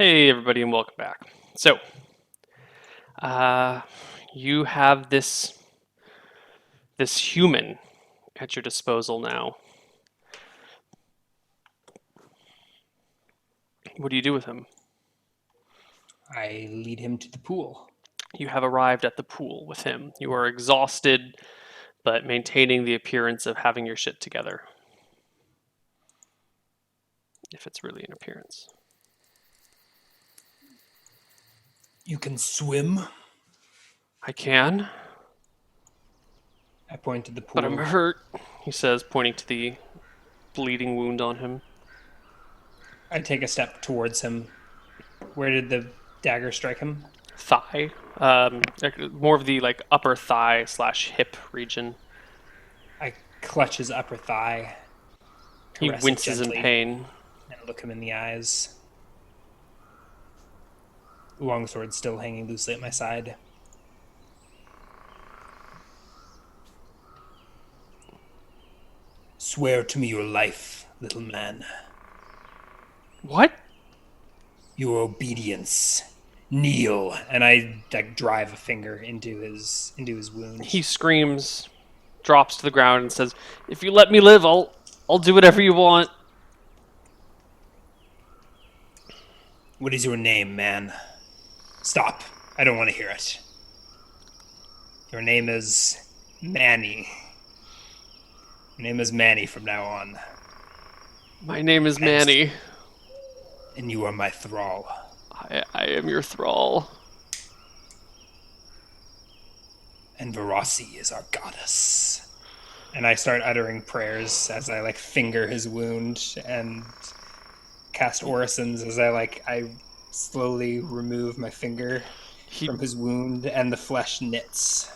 Hey, everybody, and welcome back. So, uh, you have this human at your disposal now. What do you do with him? I lead him to the pool. You have arrived at the pool with him. You are exhausted, but maintaining the appearance of having your shit together. If it's really an appearance. You can swim. I can, I point to the but I'm pool. hurt, he says, pointing to the bleeding wound on him. I take a step towards him. Where did the dagger strike him? Thigh. More of the upper thigh slash hip region. I clutch his upper thigh, He caress it winces in gently, pain. and look him in the eyes. Longsword still hanging loosely at my side. Swear to me your life, little man. What? Your obedience. Kneel, and I drive a finger into his wound. He screams, drops to the ground, and says, "If you let me live, I'll do whatever you want." What is your name, man? Stop. I don't want to hear it. Your name is Manny. Your name is Manny from now on. My name is And, Manny. and you are my thrall. I am your thrall. And Verossi is our goddess. And I start uttering prayers as I finger his wound and cast orisons as I slowly remove my finger He from his wound and the flesh knits.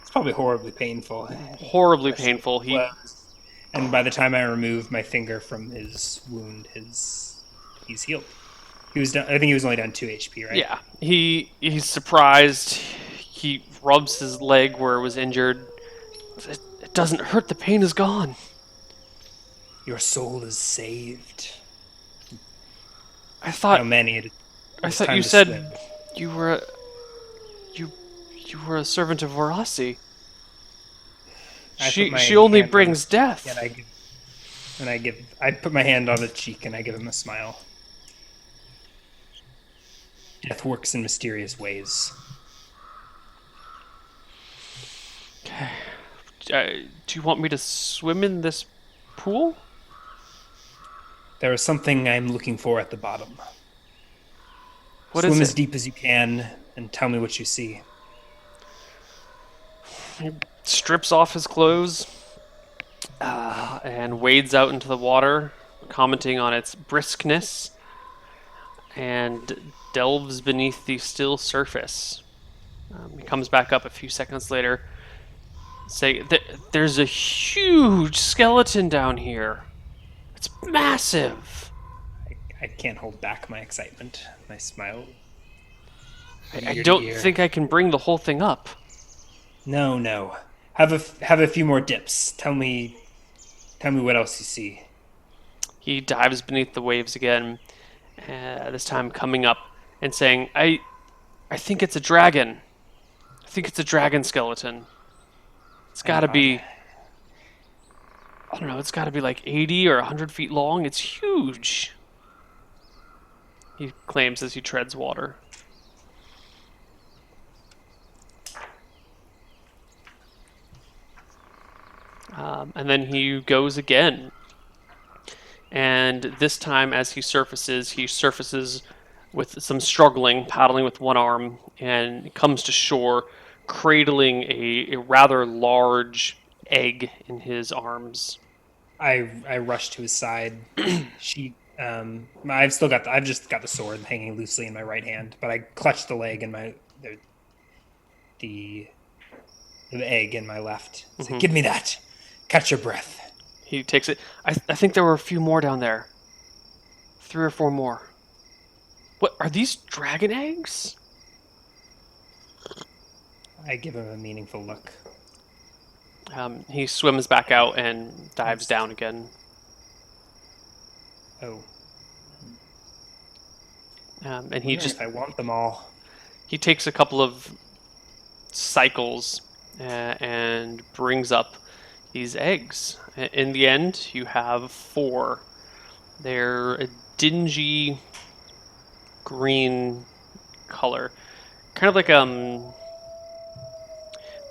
It's probably horribly painful, horribly especially painful. He closed. And by the time I remove my finger from his wound, he's healed. He was done. I think he was only down 2 HP, right? yeah, he's surprised. He rubs his leg where it was injured. It doesn't hurt. The pain is gone. Your soul is saved. I Now, thought Manny, it I is thought you time to swim. said you were you you were a servant of Vorasi. I put my She only hand on brings his cheek death. I put my hand on his cheek and I give him a smile. Death works in mysterious ways. Do you want me to swim in this pool? There is something I'm looking for at the bottom. What is Swim as it? deep as you can and tell me what you see. He strips off his clothes and wades out into the water, commenting on its briskness, and delves beneath the still surface. He comes back up a few seconds later, saying, "There's a huge skeleton down here. It's massive. I can't hold back my excitement, my smile from I ear to don't ear. think I can bring the whole thing up." No, no. Have a few more dips. Tell me what else you see. He dives beneath the waves again, this time coming up and saying, I think it's a dragon. I think it's a dragon skeleton. It's And gotta be, I don't know, it's gotta be like 80 or 100 feet long. It's huge, he claims as he treads water. And then he goes again. And this time, as he surfaces with some struggling, paddling with one arm, and comes to shore, cradling a rather large egg in his arms. I rush to his side. I've just got the sword hanging loosely in my right hand, but I clutch the leg in the the egg in my left. I say, Hmm. "Give me that. Catch your breath." He takes it. I think there were a few more down there. 3 or 4 more. What are these dragon eggs? I give him a meaningful look. He swims back out and dives Just, down again. oh, And I wonder if I want them all. he takes a couple of cycles and brings up these eggs. In the end, you have four. They're a dingy green color, kind of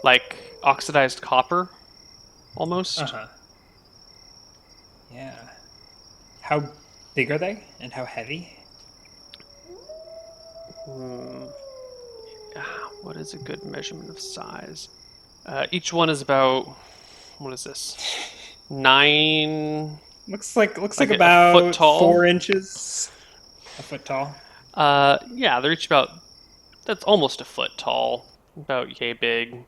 like oxidized copper almost. Uh-huh. Yeah. How big are they and how heavy? Hmm. What is a good measurement of size? Each one is about, what is this? Nine, Looks like a foot about tall. 4 inches. A foot tall. Yeah, they're each about, that's almost a foot tall, about yay big.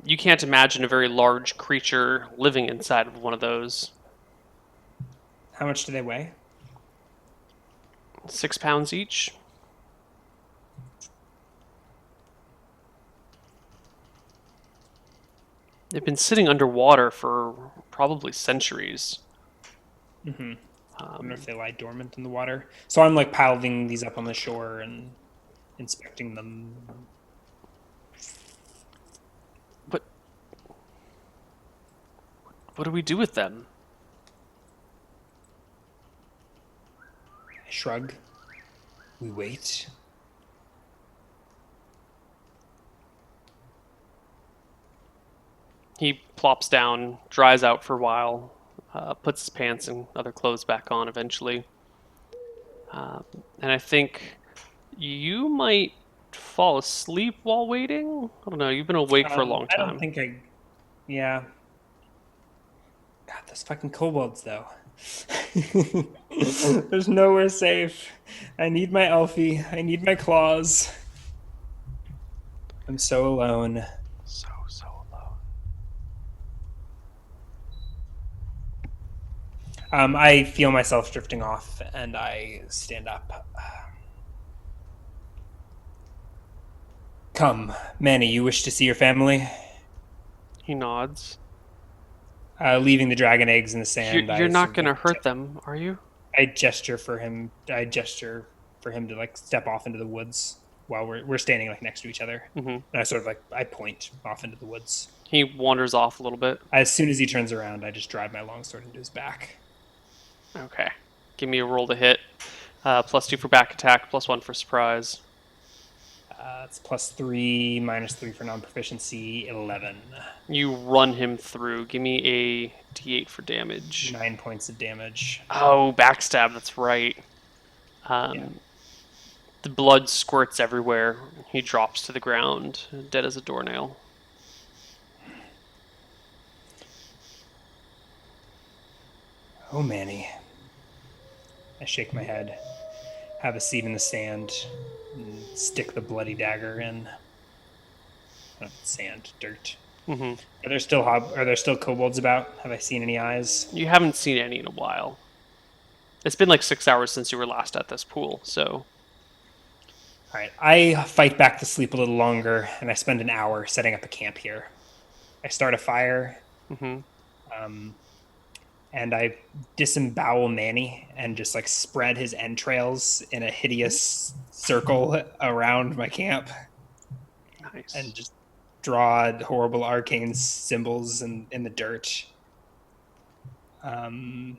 You can't imagine a very large creature living inside of one of those. How much do they weigh? 6 pounds each. They've been sitting underwater for probably centuries. Mm-hmm. I wonder Um, if they lie dormant in the water. So I'm like piling these up on the shore and inspecting them. but what do we do with them? I shrug. We wait. He plops down, dries out for a while, puts his pants and other clothes back on eventually. Um, and I think you might fall asleep while waiting. I don't know. You've been awake for a long I don't time. think I. Yeah. God, those fucking kobolds, though. There's nowhere safe. I need my Elfie. I need my claws. I'm so alone. So alone. I feel myself drifting off, and I stand up. Come, Manny, you wish to see your family? He nods. Leaving the dragon eggs in the You're, sand, you're I not sort of gonna like hurt them, are you? I gesture for him. I gesture for him to like step off into the woods while we're standing like next to each other. Hmm. And I sort of like I point off into the woods. He wanders off a little bit. As soon as he turns around, I just drive my longsword into his back. Okay. Give me a roll to hit. +2 for back attack, +1 for surprise. It's +3, -3 for non-proficiency, 11. You run him through. Give me a d8 for damage. 9 points of damage. Oh, backstab, that's right. Yeah. The blood squirts everywhere. He drops to the ground, dead as a doornail. Oh, Manny. I shake my head, have a seat in the sand, and stick the bloody dagger in. Sand, dirt. Hmm. Are there still kobolds about? Have I seen any eyes? You haven't seen any in a while. It's been like 6 hours since you were last at this pool, so All right, I fight back to sleep a little longer, and I spend an hour setting up a camp here. I start a fire, hmm. um, and I disembowel Manny and just like spread his entrails in a hideous circle around my camp, and Nice. just draw horrible arcane symbols in the dirt. Um,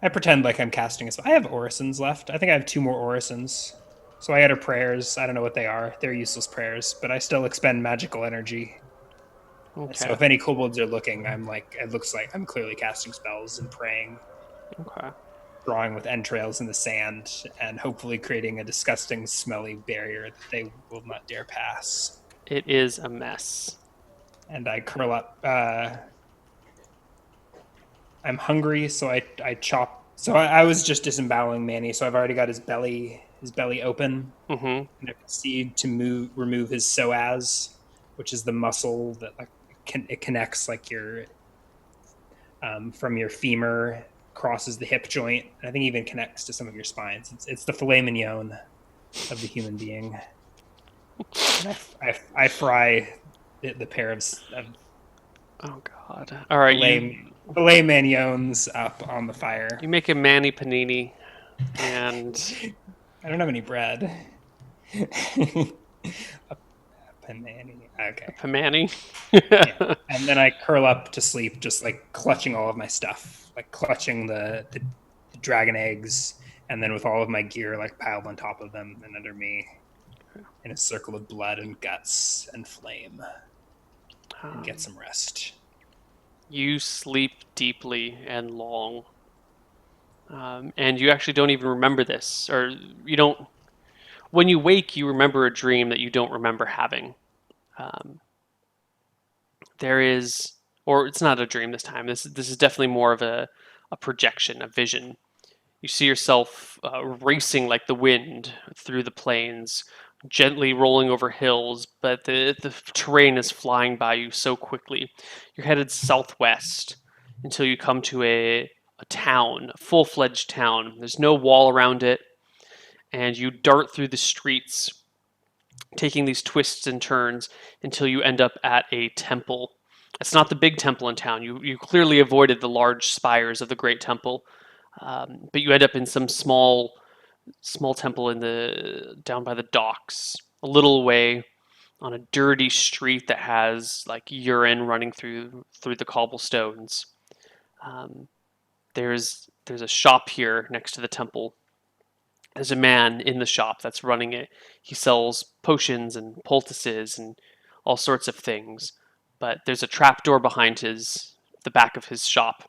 I pretend like I'm casting a spell. I have orisons left. I think I have 2 more orisons. So I utter prayers. I don't know what they are. They're useless prayers, but I still expend magical energy. So Okay. if any kobolds are looking, I'm like, it looks like I'm clearly casting spells and praying, Okay. drawing with entrails in the sand, and hopefully creating a disgusting, smelly barrier that they will not dare pass. It is a mess. And I curl up. I'm hungry, so I chop. So I was just disemboweling Manny, so I've already got his belly open, Hmm. and I proceed to remove his psoas, which is the muscle that like it connects like your from your femur, crosses the hip joint, and I think even connects to some of your spines. It's the filet mignon of the human being, and I fry the pair of Oh God. All right, filet mignons up on the fire. you make a Manny panini, and I don't have any bread. A panini. A Okay. Pimani. Yeah. And then I curl up to sleep, just like clutching all of my stuff, like clutching the dragon eggs, and then with all of my gear like piled on top of them and under me in a circle of blood and guts and flame, and get some rest. You sleep deeply and long. And you actually don't even remember this, or you don't. When you wake, you remember a dream that you don't remember having. Um, there is, or it's not a dream this time. This is definitely more of a projection, a vision. You see yourself racing like the wind through the plains, gently rolling over hills, but the terrain is flying by you so quickly. You're headed southwest until you come to a town, a full fledged town. There's no wall around it, and you dart through the streets, taking these twists and turns until you end up at a temple. It's not the big temple in town. You clearly avoided the large spires of the great temple, but you end up in some small temple in the down by the docks, a little away on a dirty street that has like urine running through the cobblestones. Um, there's a shop here next to the temple. There's a man in the shop that's running it. He sells potions and poultices and all sorts of things. But there's a trap door behind the back of his shop,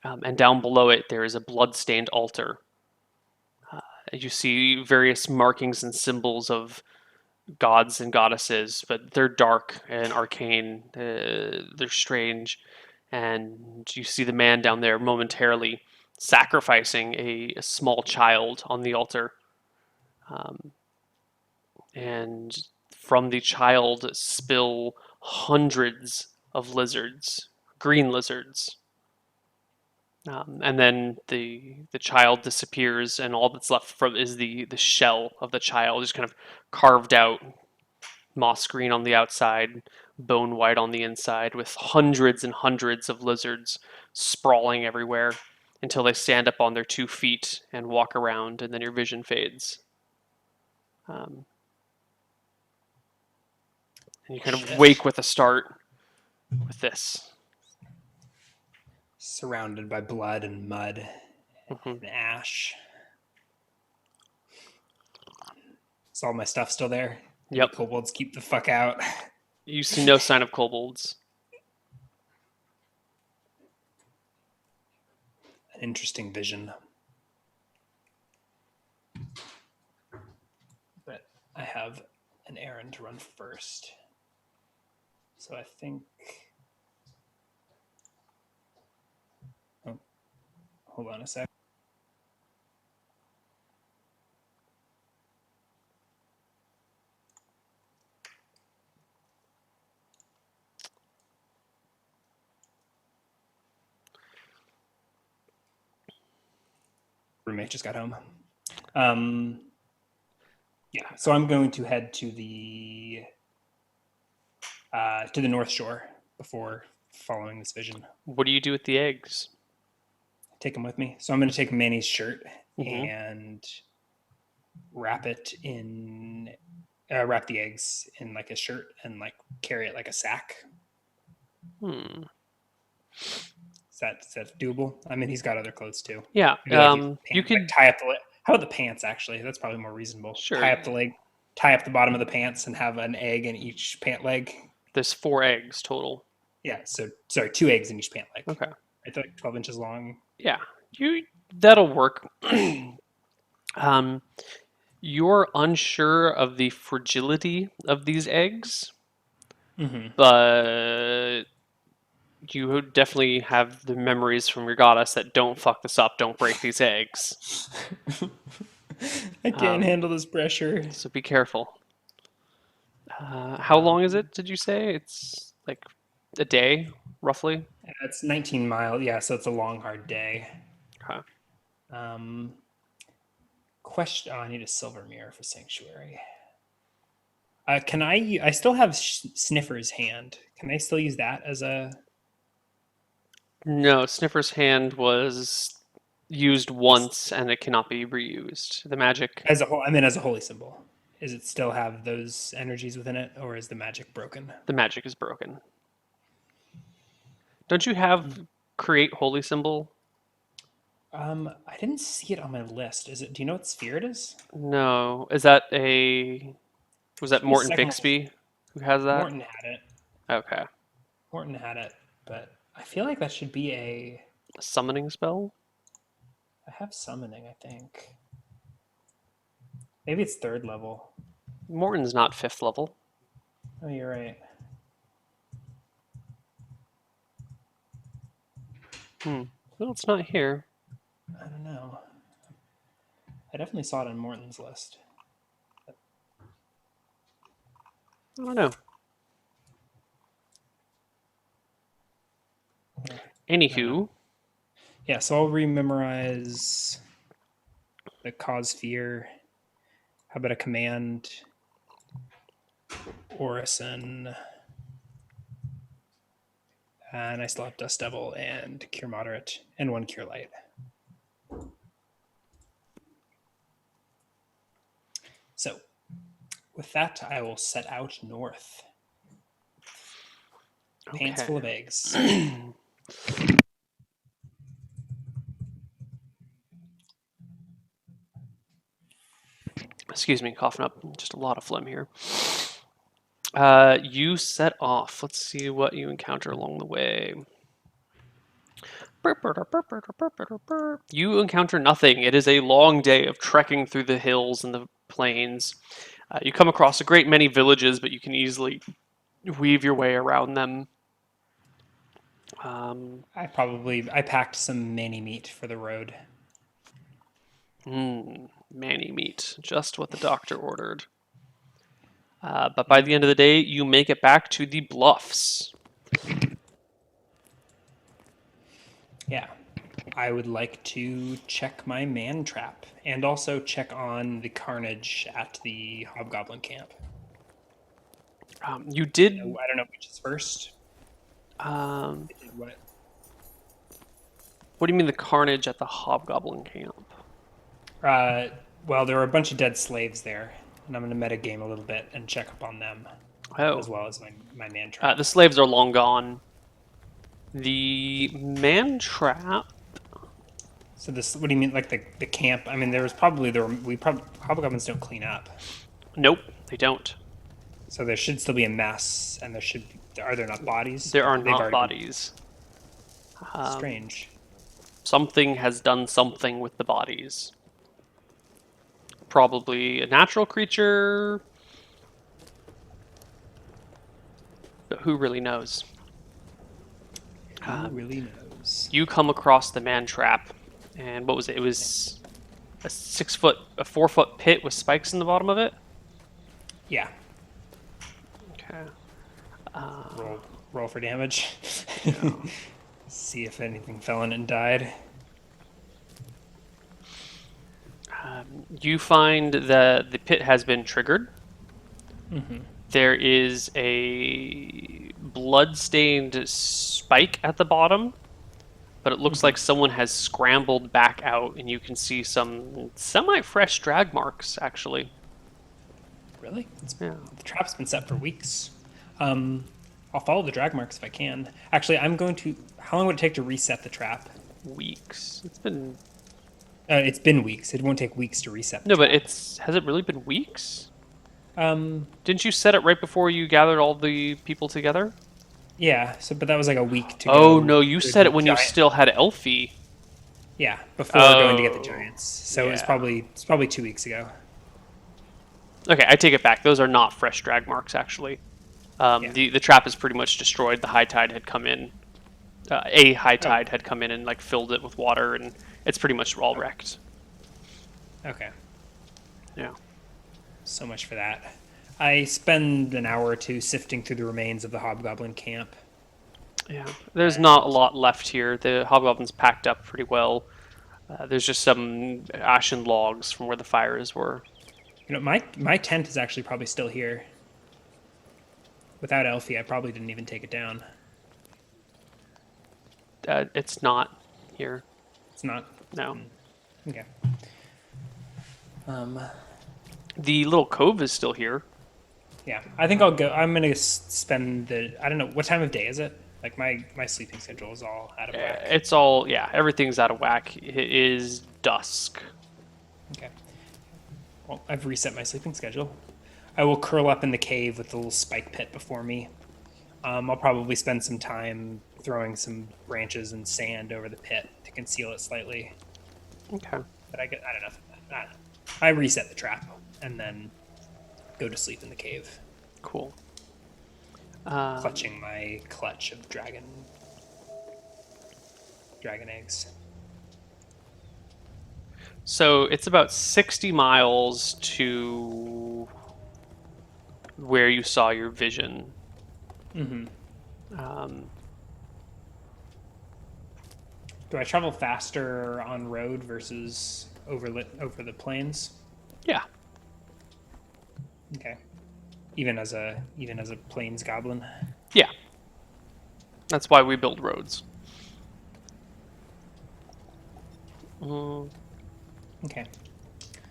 and down below it there is a blood-stained altar. You see various markings and symbols of gods and goddesses, but they're dark and arcane. They're strange, and you see the man down there momentarily sacrificing a small child on the altar. Um, and from the child spill hundreds of lizards, green lizards. And then the child disappears, and all that's left from is the shell of the child, just kind of carved out, moss green on the outside, bone white on the inside, with hundreds and hundreds of lizards sprawling everywhere until they stand up on their 2 feet and walk around, and then your vision fades. Um, and you kind of wake with a start with this. Surrounded by blood and mud and ash. Is all my stuff still there? Yep. The kobolds keep the fuck out. You see no sign of kobolds. An interesting vision. But I have an errand to run first. So I think. Oh, hold on a sec. Roommate just got home. Yeah, so I'm going to head to the North Shore before following this vision. What do you do with the eggs? Take them with me. So I'm going to take Manny's shirt Mhm. and wrap it in, wrap the eggs in like a shirt and like carry it like a sack. Is that doable? I mean, he's got other clothes too. Yeah. Maybe like use You pants, could. like tie up the leg. How about the pants? Actually, that's probably more reasonable. Sure. Tie up the leg, tie up the bottom of the pants, and have an egg in each pant leg. There's 4 eggs total. Yeah. So sorry, 2 eggs in each pant leg. Okay. I thought like 12 inches long. Yeah. That'll work. You're unsure of the fragility of these eggs, but you definitely have the memories from your goddess that don't fuck this up, don't break these eggs. I can't handle this pressure. So be careful. How long is it, did you say? It's like a day, roughly? It's 19 miles. Yeah, so it's a long, hard day. Okay. Question. Oh, I need a silver mirror for sanctuary. Can I? I still have Sniffer's hand. Can I still use that as a? No, Sniffer's hand was used once and it cannot be reused. The magic, As a whole, I mean, as a holy symbol, is it still have those energies within it, or is the magic broken? the magic is broken. Don't you have create holy symbol? I didn't see it on my list. Is it? Do you know what sphere it is? No. Is that a was that Should be Morton second. Bixby who has that? Morton had it. Okay. Morton had it, but I feel like that should be a. A summoning spell? I have summoning, I think. Maybe it's third level. Morton's not 5th level. Oh, you're right. Well, it's not here. I don't know. I definitely saw it on Morton's list. I don't know. Anywho, Yeah, so I'll rememorize the cause fear. How about a command? Orison. And I still have Dust Devil and Cure Moderate and one Cure Light. So, with that, I will set out north. Pants okay. full of eggs. Excuse me, coughing up just a lot of phlegm here. You set off. Let's see what you encounter along the way. You encounter nothing. It is a long day of trekking through the hills and the plains. You come across a great many villages, but you can easily weave your way around them. I packed some mani meat for the road. Manny meat, just what the doctor ordered. But by the end of the day, you make it back to the bluffs. Yeah. I would like to check my man trap and also check on the carnage at the hobgoblin camp. You did. I don't know which is first. Um, I did what? what do you mean the carnage at the hobgoblin camp? Well, there were a bunch of dead slaves there, and I'm going to metagame a little bit and check up on them, as Oh, well as my man trap. the slaves are long gone. The man trap. So this, what do you mean, like the camp? I mean, hobgoblins don't clean up, Nope, they don't. so there should still be a mess, and are there not bodies? There are They've not already bodies. been strange. Something has done something with the bodies. Probably a natural creature. But who really knows? Who really knows? You come across the man trap, and what was it? It was a 4-foot pit with spikes in the bottom of it. Yeah. Okay. Roll for damage. See if anything fell in and died. You find the pit has been triggered. There is a blood-stained spike at the bottom, but it looks like someone has scrambled back out, and you can see some semi-fresh drag marks, actually. Really? Yeah. The trap's been set for weeks. I'll follow the drag marks if I can. Actually, I'm going to. How long would it take to reset the trap? Weeks. It's been... It's been weeks. It won't take weeks to reset. The No, trap. but has it really been weeks? Um, Didn't you set it right before you gathered all the people together? yeah. So, but that was like a week to Oh, go. no, you to set the it when you giant- still had Elfie. Yeah, before going to get the Oh, giants. So yeah. it's probably 2 weeks ago. Okay, I take it back. Those are not fresh drag marks, actually. Yeah. The trap is pretty much destroyed. The high tide had come in. A high tide had come in and like filled it with water, and it's pretty much all wrecked. Okay. Yeah. So much for that. I spend an hour or two sifting through the remains of the hobgoblin camp. Yeah. There's not a lot left here. The hobgoblin's packed up pretty well. There's just some ashen logs from where the fires were. You know, my tent is actually probably still here. Without Elfie, I probably didn't even take it down. It's not here. It's not. No. Okay. The little cove is still here. Yeah, I think I'll go. I'm gonna spend the. I don't know what time of day is it. Like my sleeping schedule is all out of whack. It's all, yeah, everything's out of whack. It is dusk. Okay. Well, I've reset my sleeping schedule. I will curl up in the cave with the little spike pit before me. I'll probably spend some time throwing some branches and sand over the pit to conceal it slightly. Okay. But I don't know. I don't know. I reset the trap and then go to sleep in the cave, Cool. clutching my clutch of dragon eggs. So it's about 60 miles to where you saw your vision. Um, Do I travel faster on road versus over the plains? yeah. Okay. Even as a plains goblin. Yeah. That's why we build roads. Okay.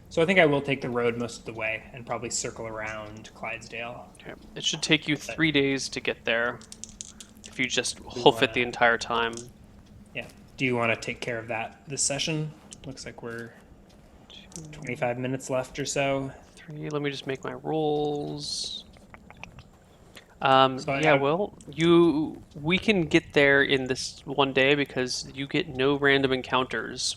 So I think I will take the road most of the way and probably circle around Clydesdale. Okay. It should take you 3 days to get there if you just hoof it the entire time. Yeah. Do you want to take care of that this session? Looks like we're 25 minutes left or so. 3. Let me just make my rolls. So yeah, well, we can get there in this one day because you get no random encounters.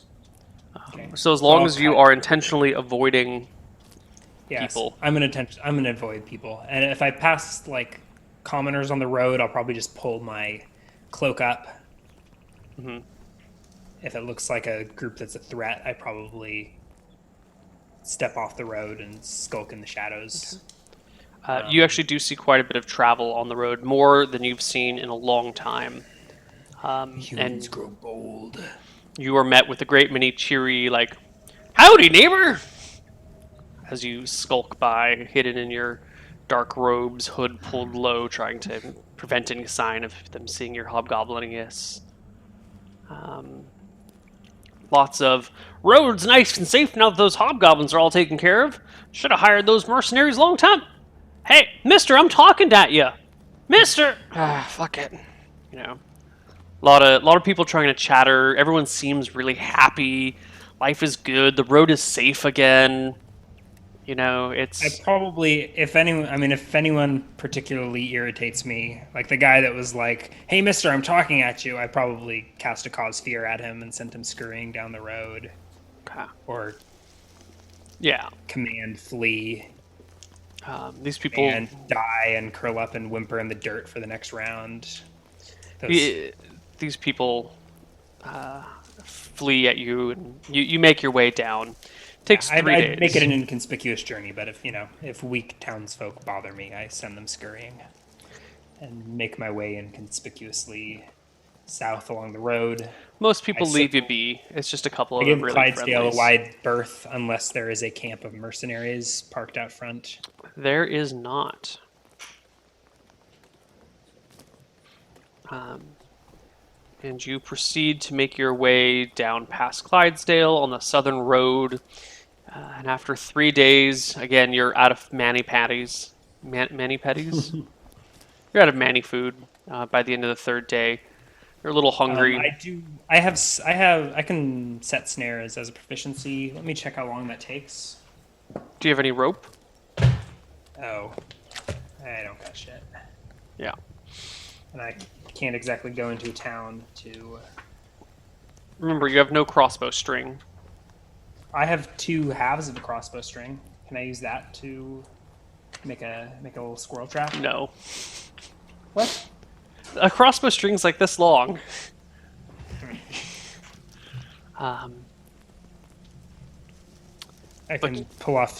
Okay. So as long I'll as you cut- are intentionally avoiding Yes, people. I'm gonna avoid people, and if I pass like commoners on the road, I'll probably just pull my cloak up. Mhm. If it looks like a group that's a threat, I probably step off the road and skulk in the shadows. You actually do see quite a bit of travel on the road, more than you've seen in a long time. Humans And grow bold. you are met with a great many cheery, like, "Howdy, neighbor!" as you skulk by, hidden in your dark robes, hood pulled low, trying to prevent any sign of them seeing your hobgoblininess. Lots of roads nice and safe now that those hobgoblins are all taken care of. Should have hired those mercenaries a long time. Hey, mister, I'm talking at you. Mister! Ah, fuck it. You know, a lot of people trying to chatter. Everyone seems really happy. Life is good. The road is safe again. You know, I it's probably, if anyone particularly irritates me, like the guy that was like, "Hey, Mister, I'm talking at you," I probably cast a cause fear at him and sent him scurrying down the road, okay. or Yeah. command flee These people, and die and curl up and whimper in the dirt for the next round. these people flee at you, and you make your way down. Takes 3 days. I'd make it an inconspicuous journey, but if weak townsfolk bother me, I send them scurrying and make my way inconspicuously south along the road. Most people I leave you circle- be. It's just a couple I of give really Clydesdale friendlies. a wide berth unless there is a camp of mercenaries parked out front. There is not. And you proceed to make your way down past Clydesdale on the southern road. And after 3 days, again, you're out of mani-patties. Mani-patties? You're out of mani food by the end of the 3rd day. You're a little hungry. I can set snares as a proficiency. Let me check how long that takes. Do you have any rope? Oh, I don't got shit. Yeah. And I can't exactly go into a town to. Remember, you have no crossbow string. I have 2 halves of a crossbow string. Can I use that to make a little squirrel trap? No. What? A crossbow string's like this long. I can pull off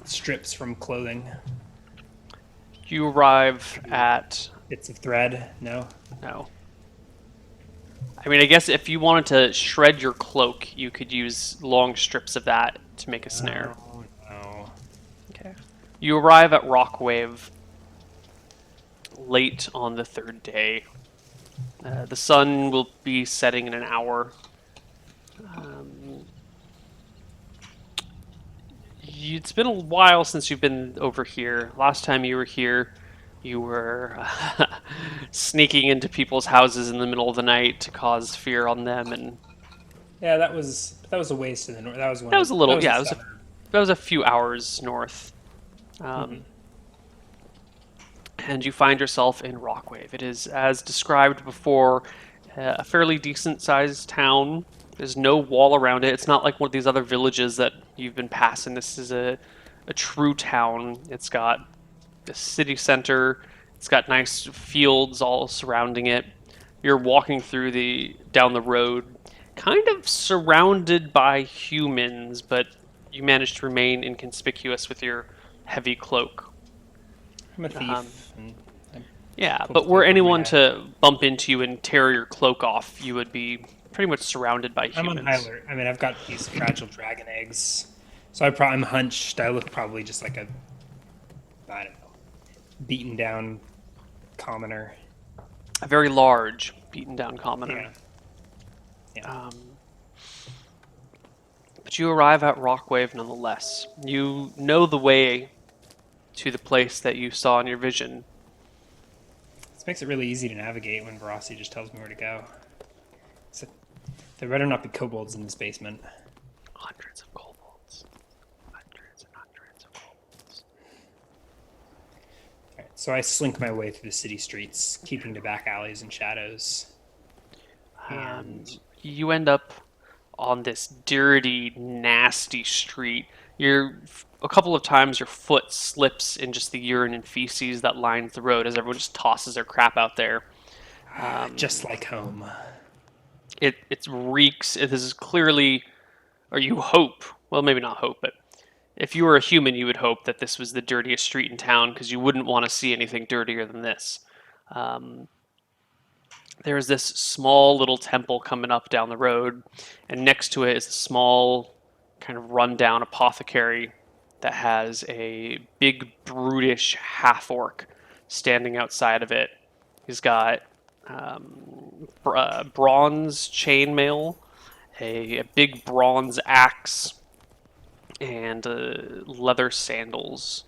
strips from clothing, You arrive at... bits of thread. No. No. I mean, I guess if you wanted to shred your cloak, you could use long strips of that to make a snare. Oh, no. Okay. You arrive at Rockwave late on the 3rd day. The sun will be setting in an hour. It's been a while since you've been over here. Last time you were here, you were sneaking into people's houses in the middle of the night to cause fear on them, and Yeah, that was a ways to the north. That was that was a that little, was a yeah, suburb. that was a few hours north. Hmm. Um, and you find yourself in Rockwave. It is, as described before, a fairly decent sized town. There's no wall around it. It's not like one of these other villages that you've been passing. This is a true town. It's got the city center. It's got nice fields all surrounding it. You're walking through the down the road, kind of surrounded by humans, but you manage to remain inconspicuous with your heavy cloak. I'm a Um, thief, and I yeah, pulled the but were cloak over my anyone head. to bump into you and tear your cloak off, you would be pretty much surrounded by I'm on high humans. alert. I mean, I've got these fragile dragon eggs, so I'm hunched. I look probably just like a, I don't know, beaten down commoner. A very large, beaten down commoner. Yeah, yeah. Um, but you arrive at Rockwave nonetheless. You know the way to the place that you saw in your vision. This makes it really easy to navigate when Verossi just tells me where to go. So, there better not be kobolds in this basement. Hundreds of kobolds. Hundreds and hundreds of kobolds. All right, so I slink my way through the city streets, keeping to back alleys and shadows. And You end up on this dirty, nasty street. You're a couple of times your foot slips in just the urine and feces that lines the road as everyone just tosses their crap out there. just like home. It reeks. It is clearly, or you hope. Well, maybe not hope, but if you were a human, you would hope that this was the dirtiest street in town because you wouldn't want to see anything dirtier than this. Um, there's this small little temple coming up down the road, and next to it is a small, kind of rundown apothecary that has a big, brutish half orc standing outside of it. He's got bronze chainmail, a big bronze axe, and leather sandals.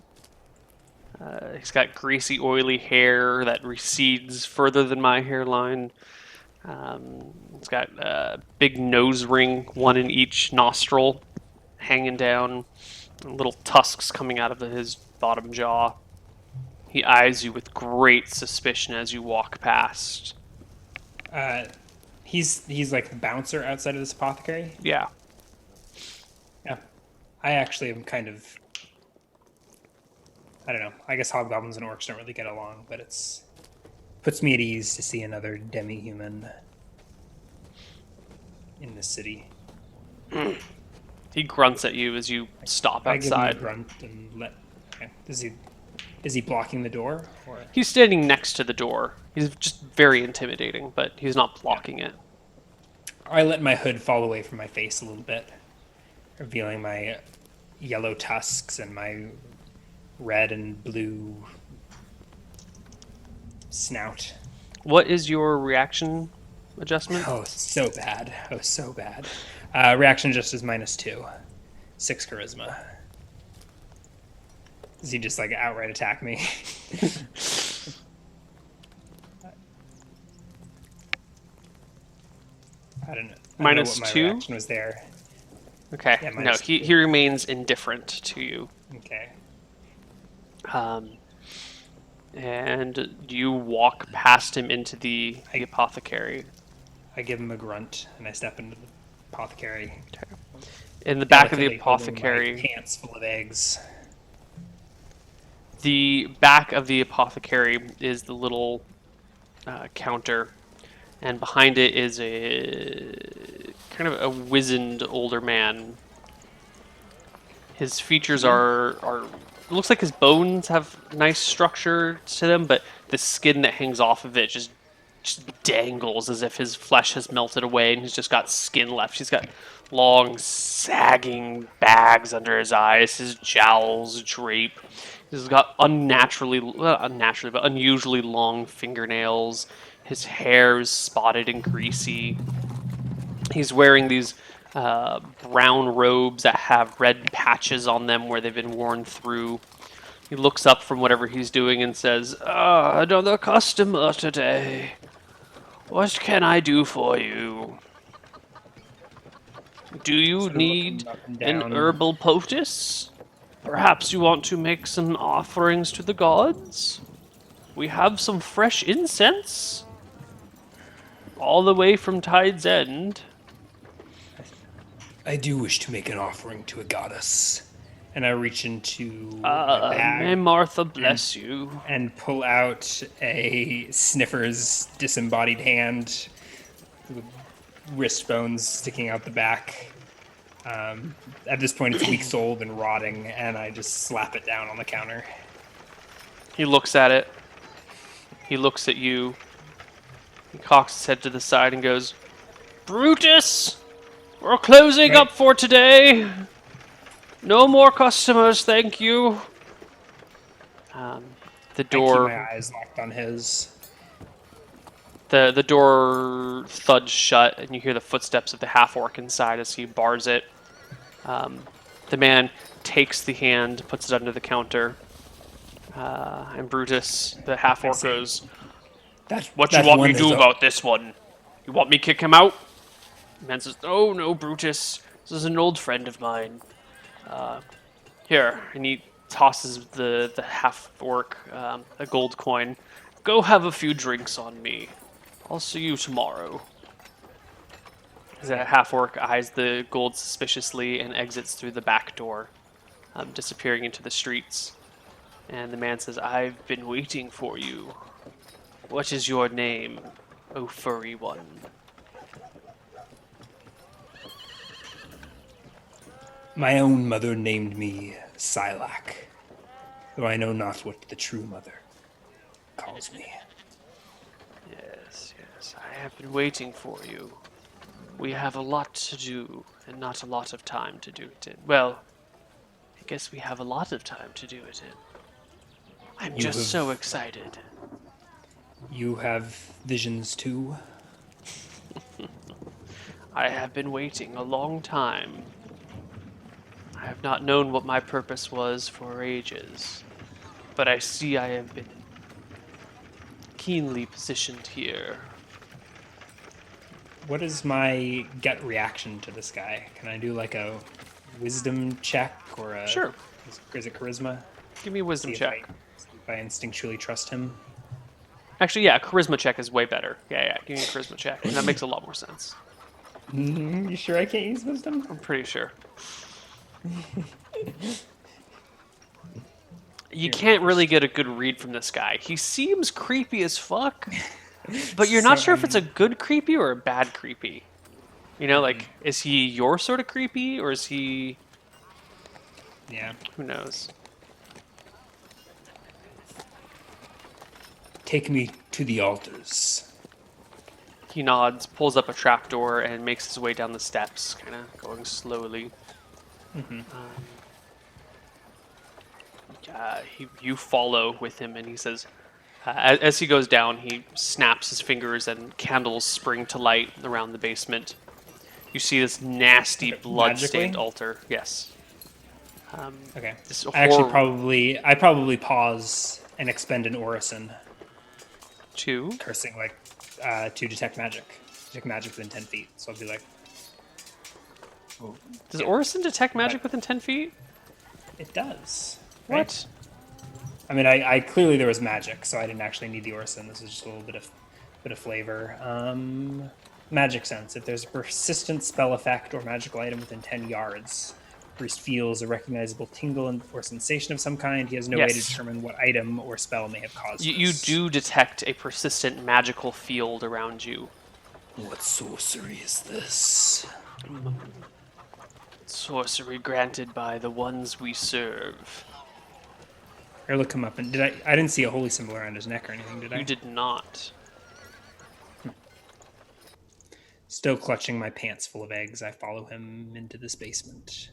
He's got greasy, oily hair that recedes further than my hairline. He's got a big nose ring, one in each nostril, hanging down, and little tusks coming out of his bottom jaw. He eyes you with great suspicion as you walk past. Uh, he's like the bouncer outside of this apothecary. Yeah. Yeah, I actually am kind of. I don't know. I guess hobgoblins and orcs don't really get along, but it's puts me at ease to see another demi-human in the city. He grunts at you as you stop I give him a outside. grunt and let. Okay. Is he blocking the door or? He's standing next to the door. He's just very intimidating, but he's not Yeah. blocking it. I let my hood fall away from my face a little bit, revealing my yellow tusks and my red and blue snout. What is your reaction adjustment? Oh, so bad. Oh, so bad. Reaction just is -2. 6 charisma. Does he just like outright attack me? I don't know. I don't know Minus what my two? reaction was there. Okay. Yeah, No, minus he 2. he remains indifferent to you. Okay. Um, and you walk past him into the apothecary. I give him a grunt and I step into the apothecary. In the back of the Delicately holding my apothecary, pants full of eggs. is the little counter, and behind it is a kind of a wizened older man. His features are it looks like his bones have nice structure to them, but the skin that hangs off of it just dangles as if his flesh has melted away and he's just got skin left. He's got long, sagging bags under his eyes. His jowls drape. He's got unnaturally, but unusually long fingernails. His hair is spotted and greasy. He's wearing these brown robes that have red patches on them where they've been worn through. He looks up from whatever he's doing and says, another customer today. What can I do for you? Do you Sort of need looking up and an down. herbal poultice? Perhaps you want to make some offerings to the gods? We have some fresh incense. All the way from Tide's End. I do wish to make an offering to a goddess. And I reach into my May bag Martha and bless you. pull out a Sniffer's disembodied hand with wrist bones sticking out the back. At this point, it's weeks old and rotting, and I just slap it down on the counter. He looks at it. He looks at you. He cocks his head to the side and goes, Brutus! We're closing up for today. No more customers, thank you. The I keep door, my eyes locked on his. the door thuds shut, and you hear the footsteps of the half orc inside as he bars it. The man takes the hand, puts it under the counter, and Brutus, the half orc, goes, "What you want me to do about this one? You want me to kick him out?" The man says, "Oh no, Brutus. This is an old friend of mine. Here," and he tosses the half orc a gold coin. "Go have a few drinks on me. I'll see you tomorrow." The half orc eyes the gold suspiciously and exits through the back door, disappearing into the streets. And the man says, "I've been waiting for you. What is your name, O furry one?" My own mother named me Silac, though I know not what the true mother calls me. Yes, yes, I have been waiting for you. We have a lot to do, and not a lot of time to do it in. Well, I guess we have a lot of time to do it in. I'm just so excited. You have visions too? I have been waiting a long time. I have not known what my purpose was for ages, but I see I have been keenly positioned here. What is my gut reaction to this guy? Can I do like a wisdom check or a... Sure. Is it charisma? Give me a wisdom check. See if I instinctually trust him. Actually, yeah, charisma check is way better. Yeah, give me a charisma check. And that makes a lot more sense. You sure I can't use wisdom? I'm pretty sure. You can't really get a good read from this guy. He seems creepy as fuck, but you're not sure if it's a good creepy or a bad creepy. You know, like, is he your sort of creepy, or is he... Yeah. Who knows? Take me to the altars. He nods, pulls up a trapdoor, and makes his way down the steps, kind of going slowly. You follow with him, and he says, as he goes down, he snaps his fingers, and candles spring to light around the basement. You see this nasty blood-stained altar. Yes. Okay. This I probably pause and expend an orison, Two. cursing like to detect magic. Detect magic within 10 feet. So I'll be like, Does Orison detect magic within 10 feet? it does. What? Right? I mean, I clearly there was magic, so I didn't actually need the orison. This is just a little bit of flavor. Magic sense. If there's a persistent spell effect or magical item within 10 yards, priest feels a recognizable tingle or sensation of some kind. He has no way to Yes. determine what item or spell may have caused You this. do detect a persistent magical field around you. What sorcery is this? Sorcery granted by the ones we serve. I look him up, and I didn't see a holy symbol around his neck or anything, did I? You did not. Still clutching my pants full of eggs, I follow him into this basement.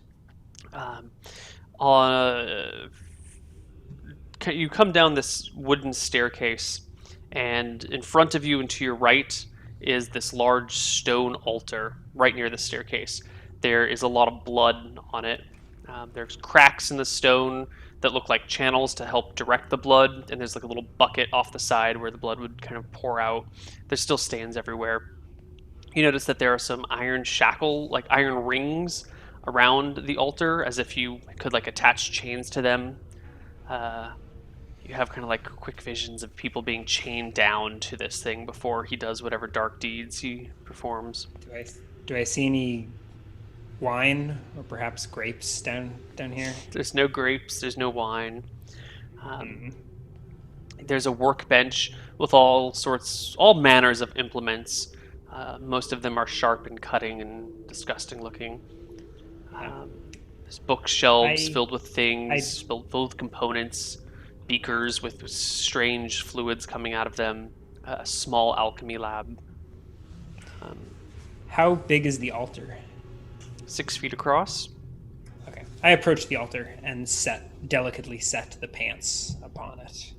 You come down this wooden staircase, and in front of you and to your right is this large stone altar right near the staircase. There is a lot of blood on it. There's cracks in the stone that look like channels to help direct the blood, and there's like a little bucket off the side where the blood would kind of pour out. There's still stains everywhere. You notice that there are some iron rings around the altar, as if you could like attach chains to them. Uh, you have kind of like quick visions of people being chained down to this thing before he does whatever dark deeds he performs. Do I see any wine or perhaps grapes down here? There's no grapes, there's no wine. There's a workbench with all manners of implements. Most of them are sharp and cutting and disgusting looking. There's bookshelves filled with things, filled with components, beakers with strange fluids coming out of them, a small alchemy lab. How big is the altar? 6 feet across. Okay. I approach the altar and delicately set the pants upon it,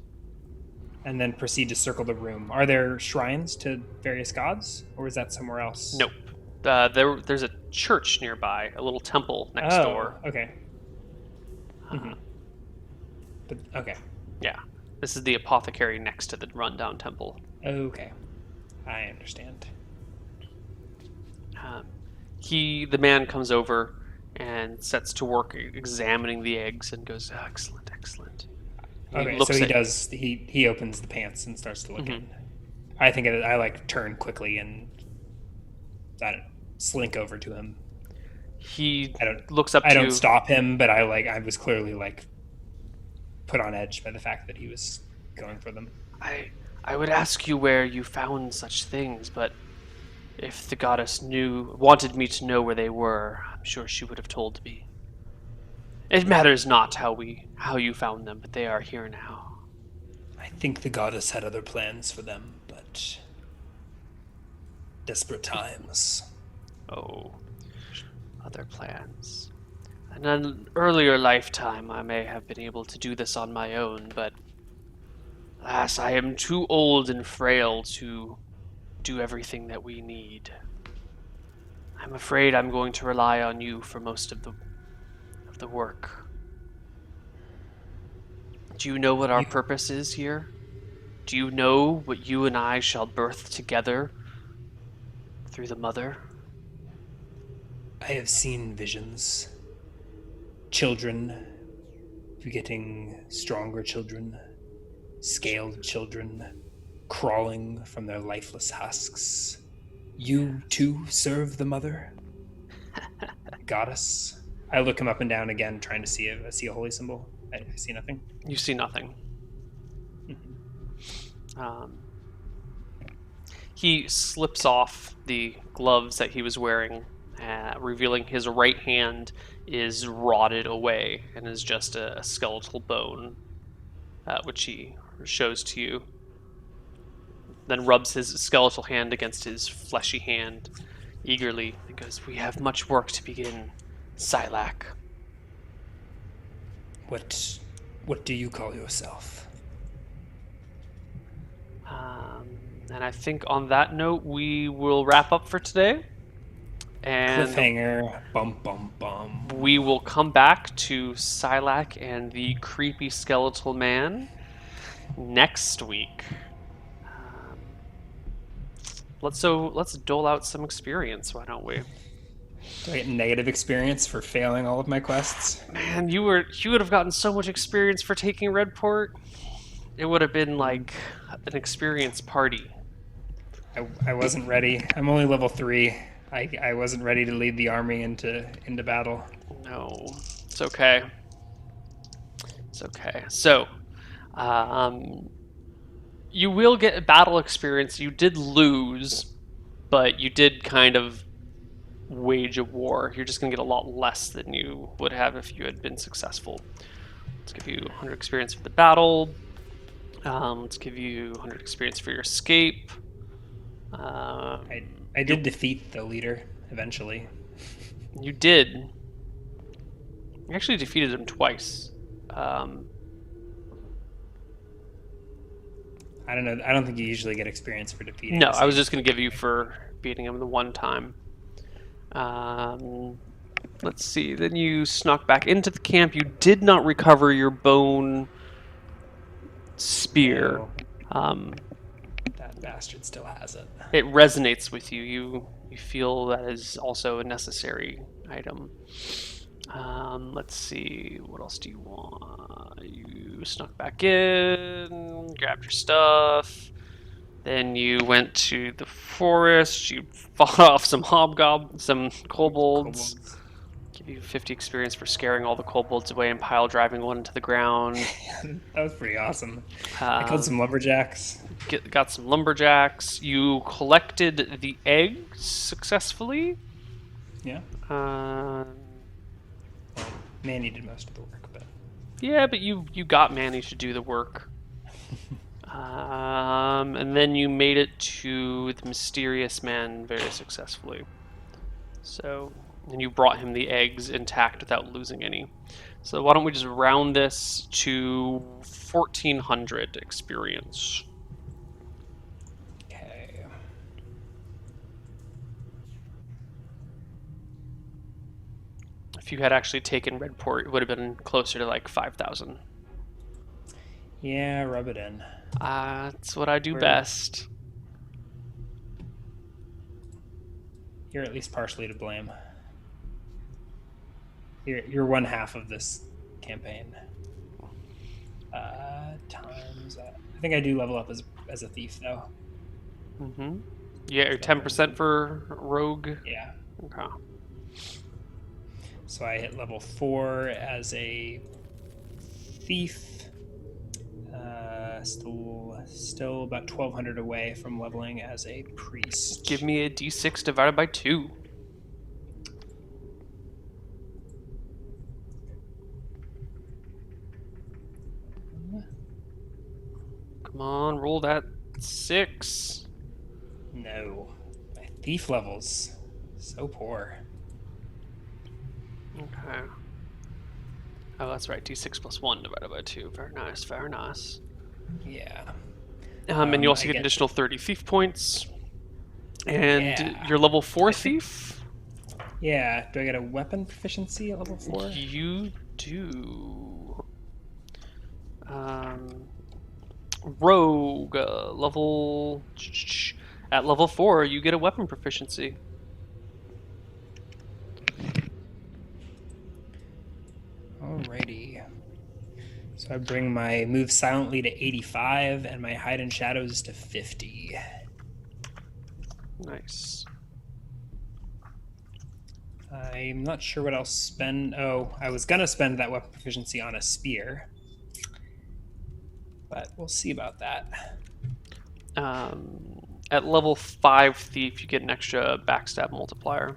and then proceed to circle the room. Are there shrines to various gods, or is that somewhere else? Nope. There's a church nearby, a little temple next door. Okay. But okay. Yeah. This is the apothecary next to the rundown temple. Okay. I understand. The man comes over and sets to work examining the eggs and goes, excellent, excellent. He opens the pants and starts to look in. I think I like turn quickly and slink over to him. He looks up to you. I don't stop him, but I was clearly like put on edge by the fact that he was going for them. I would ask you where you found such things, but if the goddess wanted me to know where they were, I'm sure she would have told me. It matters not how you found them, but they are here now. I think the goddess had other plans for them, but desperate times. Oh, other plans. In an earlier lifetime, I may have been able to do this on my own, but alas, I am too old and frail to do everything that we need. I'm afraid I'm going to rely on you for most of the work. Do you know what our purpose is here? Do you know what you and I shall birth together through the mother? I have seen visions. Children begetting stronger children, scaled children, crawling from their lifeless husks. You too serve the mother? Goddess? I look him up and down again, trying to see a holy symbol. I see nothing. You see nothing. He slips off the gloves that he was wearing, revealing his right hand is rotted away and is just a skeletal bone, which he shows to you. Then rubs his skeletal hand against his fleshy hand eagerly and goes, "We have much work to begin, Silac." What do you call yourself? And I think on that note, we will wrap up for today. And cliffhanger, bum bum bum. We will come back to Silac and the creepy skeletal man next week. Let's dole out some experience, why don't we? Do I get negative experience for failing all of my quests? Man, you would have gotten so much experience for taking Redport. It would have been like an experience party. I wasn't ready. I'm only level 3. I wasn't ready to lead the army into battle. No, it's okay. It's okay. So, you will get battle experience. You did lose, but you did kind of wage a war. You're just going to get a lot less than you would have if you had been successful. Let's give you 100 experience for the battle. Let's give you 100 experience for your escape. I did defeat the leader eventually. You did. You actually defeated him twice. I don't know. I don't think you usually get experience for defeating. No, I was just going to give you for beating him the one time. Let's see. Then you snuck back into the camp. You did not recover your bone spear. No, Um, that bastard still has it. it resonates with you. You feel that is also a necessary item. Let's see. What else do you want? You snuck back in, grabbed your stuff. Then you went to the forest. You fought off some some kobolds. Kobolds. Give you 50 experience for scaring all the kobolds away and pile driving one into the ground. That was pretty awesome. I killed some Um, lumberjacks. got some lumberjacks. You collected the eggs successfully. Yeah. Um, Well, Manny did most of the work, but yeah, but you got Manny to do the work. And then you made it to the mysterious man very successfully. So, and you brought him the eggs intact without losing any. So why don't we just round this to 1400 experience? okay. If you had actually taken Redport, it would have been closer to like 5,000. Yeah, rub it in. That's what I do We're- best. You're at least partially to blame. You're one half of this campaign. Times. I think I do level up as a thief though. Mm-hmm. Yeah, 10% for rogue. Yeah. Okay. So I hit level 4 as a thief. Still about 1,200 away from leveling as a priest. Give me a d6 divided by 2. Come on, roll that 6. No, my thief levels so poor. Okay. Oh, that's right. D6 plus 1 divided by 2. Very nice, very nice. Yeah. And you also I get an get- additional 30 thief points. And Yeah. you're level 4 thief? Yeah. Do I get a weapon proficiency at level 4? You do. Rogue, level. At level 4, you get a weapon proficiency. Alrighty. So I bring my move silently to 85 and my hide in shadows to 50. Nice. I'm not sure what I'll spend. Oh, I was gonna spend that weapon proficiency on a spear, but we'll see about that. At level 5 thief, you get an extra backstab multiplier.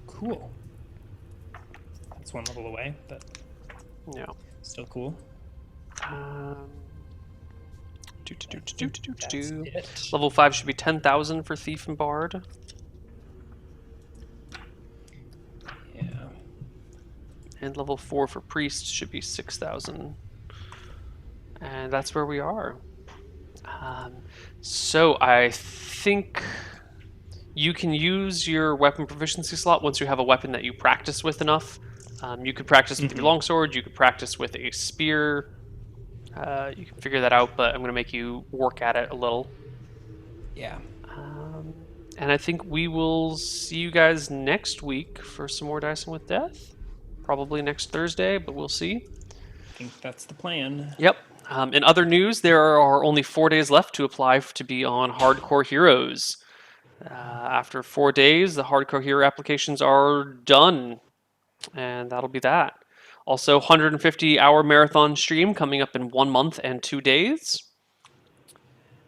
Cool. That's one level away, but Yeah. still cool. That's it. Level 5 should be 10,000 for thief and bard. Yeah. And level 4 for priest should be 6,000. And that's where we are. So I think you can use your weapon proficiency slot once you have a weapon that you practice with enough. You could practice with your longsword, you could practice with a spear. You can figure that out, but I'm going to make you work at it a little. Yeah. And I think we will see you guys next week for some more Dicing with Death. Probably next Thursday, but we'll see. I think that's the plan. Yep. In other news, there are only 4 days left to apply to be on Hardcore Heroes. After 4 days, the Hardcore Hero applications are done. And that'll be that. Also, 150-hour marathon stream coming up in 1 month and 2 days.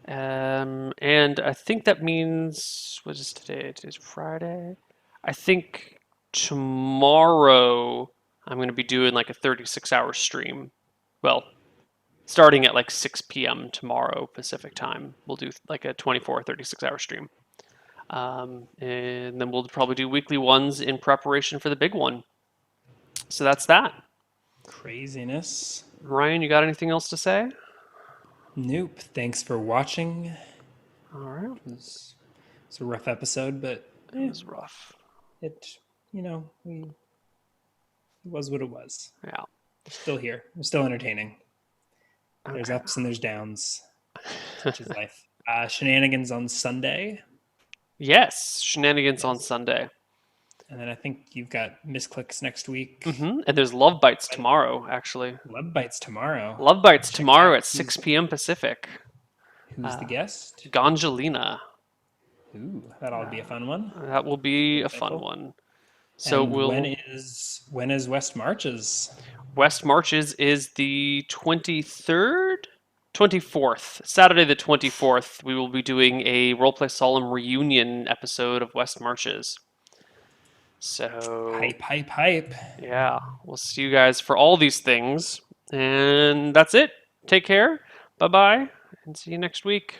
And I think that means, what is today? Today's Friday. I think tomorrow I'm going to be doing like a 36-hour stream. Well, starting at like 6 p.m. tomorrow Pacific time. We'll do like a 24 or 36-hour stream. And then we'll probably do weekly ones in preparation for the big one. So that's that. Craziness. Ryan, you got anything else to say? Nope. Thanks for watching. All right. It's a rough episode, but It was rough. it it was what it was. Yeah. We're still here. We're still entertaining. There's Okay. ups and there's downs. Such is life. Shenanigans on Sunday. Yes, shenanigans on Yes. Sunday. And then I think you've got misclicks next week. And there's Love Bites tomorrow, actually. Love Bites tomorrow. Love Bites Check tomorrow that. at 6 p.m. Pacific. Who's the guest? Gonjalina. Ooh, that ought to be a fun one. That will be a fun Delightful. one. So And we'll when is West Marches? West Marches is the 23rd, 24th, Saturday the 24th. We will be doing a Roleplay Solemn reunion episode of West Marches. So Hype, hype, hype. yeah, we'll see you guys for all these things, and that's it. Take care. Bye bye, and see you next week.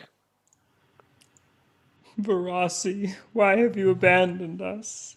Verasi, why have you abandoned us?